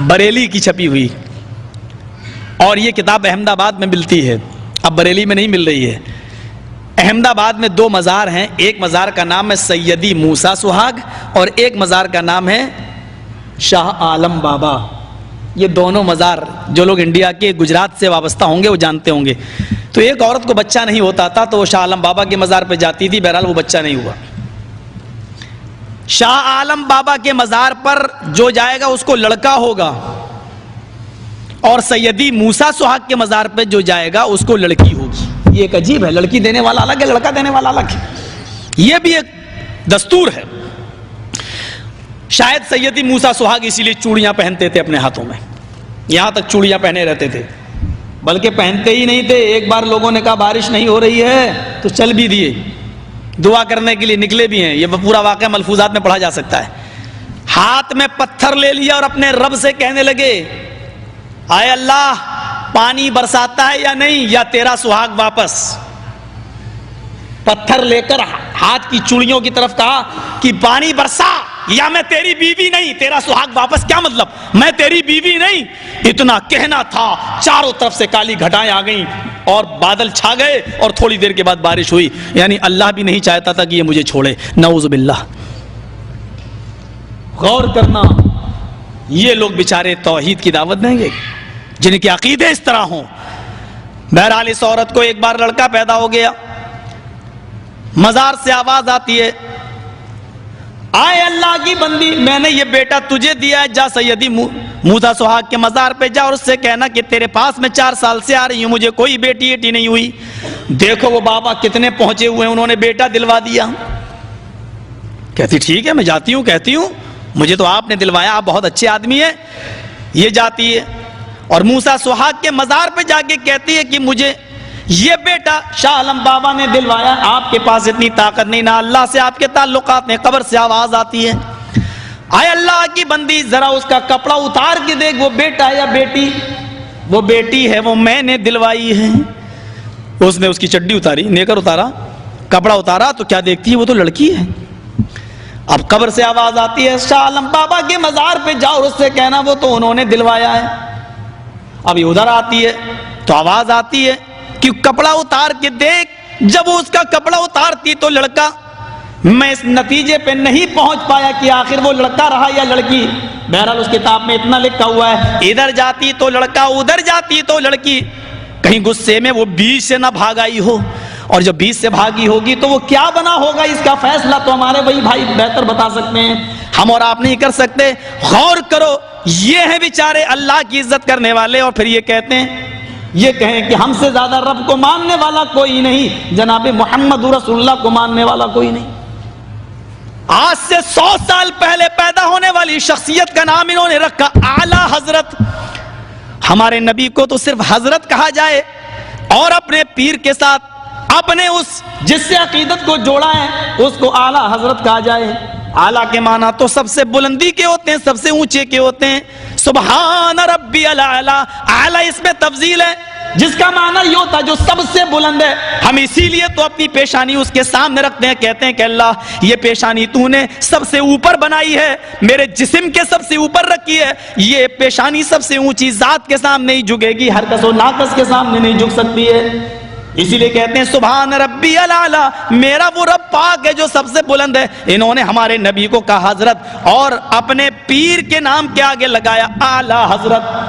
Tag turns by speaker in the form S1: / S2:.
S1: بریلی کی چھپی ہوئی، اور یہ کتاب احمد آباد میں ملتی ہے، اب بریلی میں نہیں مل رہی ہے۔ احمد آباد میں 2 مزار ہیں، ایک مزار کا نام ہے سیدی موسیٰ سہاگ اور ایک مزار کا نام ہے شاہ عالم بابا۔ یہ دونوں مزار جو لوگ انڈیا کے گجرات سے وابستہ ہوں گے وہ جانتے ہوں گے۔ تو ایک عورت کو بچہ نہیں ہوتا تھا تو وہ شاہ عالم بابا کے مزار پہ جاتی تھی، بہرحال وہ بچہ نہیں ہوا۔ شاہ عالم بابا کے مزار پر جو جائے گا اس کو لڑکا ہوگا، اور سیدی موسیٰ سہاگ کے مزار پہ جو جائے گا اس کو لڑکی ہوگی۔ یہ ایک عجیب ہے، لڑکی دینے والا الگ ہے، لڑکا دینے والا الگ ہے، یہ بھی ایک دستور ہے۔ شاید سیدی موسیٰ سہاگ اسی لیے چوڑیاں پہنتے تھے اپنے ہاتھوں میں، یہاں تک چوڑیاں پہنے رہتے تھے، بلکہ پہنتے ہی نہیں تھے۔ ایک بار لوگوں نے کہا بارش نہیں ہو رہی ہے تو چل بھی دیے، دعا کرنے کے لیے نکلے بھی ہیں، یہ پورا واقعہ ملفوظات میں پڑھا جا سکتا ہے۔ ہاتھ میں پتھر لے لیا اور اپنے رب سے کہنے لگے اے اللہ پانی برساتا ہے یا نہیں، یا تیرا سہاگ واپس۔ پتھر لے کر ہاتھ کی چوڑیوں کی طرف کہا کہ پانی برسا یا میں تیری بیوی نہیں، تیرا سہاگ واپس۔ کیا مطلب؟ میں تیری بیوی نہیں، اتنا کہنا تھا، چاروں طرف سے کالی گھٹائیں آ گئیں اور بادل چھا گئے اور تھوڑی دیر کے بعد بارش ہوئی۔ یعنی اللہ بھی نہیں چاہتا تھا کہ یہ مجھے چھوڑے، نعوذ باللہ۔ غور کرنا، یہ لوگ بیچارے توحید کی دعوت دیں گے جن کے عقیدے اس طرح ہوں۔ بہرحال اس عورت کو ایک بار لڑکا پیدا ہو گیا، مزار سے آواز آتی ہے آئے اللہ کی بندی، میں نے یہ بیٹا تجھے دیا ہے، جا سیدی موسیٰ سہاگ کے مزار پہ جا اور اس سے کہنا کہ تیرے پاس میں 4 سال سے آ رہی ہوں، مجھے کوئی بیٹی ایٹی نہیں ہوئی۔ دیکھو وہ بابا کتنے پہنچے ہوئے ہیں، انہوں نے بیٹا دلوا دیا۔ کہتی ٹھیک ہے میں جاتی ہوں، کہتی ہوں مجھے تو آپ نے دلوایا، آپ بہت اچھے آدمی ہیں۔ یہ جاتی ہے اور موسیٰ سہاگ کے مزار پہ جا کے کہتی ہے کہ مجھے یہ بیٹا شاہ عالم بابا نے دلوایا، آپ کے پاس اتنی طاقت نہیں، نہ اللہ سے آپ کے تعلقات ہیں۔ قبر سے آواز آتی ہے اے اللہ کی بندی ذرا اس کا کپڑا اتار کے دیکھ، وہ بیٹا یا بیٹی؟ وہ بیٹی ہے، وہ میں نے دلوائی ہے۔ اس نے اس کی چڈی اتاری، نیکر اتارا، کپڑا اتارا تو کیا دیکھتی ہے؟ وہ تو لڑکی ہے۔ اب قبر سے آواز آتی ہے شاہ عالم بابا کے مزار پہ جاؤ اور اس سے کہنا وہ تو انہوں نے دلوایا ہے۔ اب یہ ادھر آتی ہے تو آواز آتی ہے کہ کپڑا اتار کے دیکھ۔ جب وہ اس کا کپڑا اتارتی تو لڑکا، میں اس نتیجے پہ نہیں پہنچ پایا کہ آخر وہ لڑکا رہا یا لڑکی۔ بہرحال اس کتاب میں اتنا لکھا ہوا ہے ادھر جاتی تو لڑکا، ادھر جاتی تو لڑکی۔ کہیں غصے میں وہ بیچ سے نہ بھاگ آئی ہو، اور جب بیچ سے بھاگی ہوگی تو وہ کیا بنا ہوگا، اس کا فیصلہ تو ہمارے وہی بھائی بہتر بتا سکتے ہیں، ہم اور آپ نہیں کر سکتے۔ غور کرو، یہ ہیں بیچارے اللہ کی عزت کرنے والے، اور پھر یہ کہتے ہیں، یہ کہیں کہ ہم سے زیادہ رب کو ماننے والا کوئی نہیں، جناب محمد رسول اللہ کو ماننے والا کوئی نہیں۔ آج سے 100 سال پہلے پیدا ہونے والی شخصیت کا نام انہوں نے رکھا اعلی حضرت۔ ہمارے نبی کو تو صرف حضرت کہا جائے، اور اپنے پیر کے ساتھ اپنے اس جس سے عقیدت کو جوڑا ہے اس کو اعلی حضرت کہا جائے۔ اعلیٰ کے معنی تو سب سے بلندی کے ہوتے ہیں، سب سے اونچے کے ہوتے ہیں۔ سبحان ربی الاعلیٰ، اعلیٰ اس میں تفضیل ہے جس کا معنی یہ ہوتا ہے جو سب سے بلند ہے۔ ہم اسی لیے تو اپنی پیشانی اس کے سامنے رکھتے ہیں، کہتے ہیں کہ اللہ یہ پیشانی تو نے سب سے اوپر بنائی ہے، میرے جسم کے سب سے اوپر رکھی ہے، یہ پیشانی سب سے اونچی ذات کے سامنے ہی جھکے گی، ہر کس و ناقص کے سامنے نہیں جھک سکتی ہے۔ اسی لیے کہتے ہیں سبحان ربی الاعلیٰ، میرا وہ رب پاک ہے جو سب سے بلند ہے۔ انہوں نے ہمارے نبی کو کہا حضرت، اور اپنے پیر کے نام کے آگے لگایا اعلیٰ حضرت۔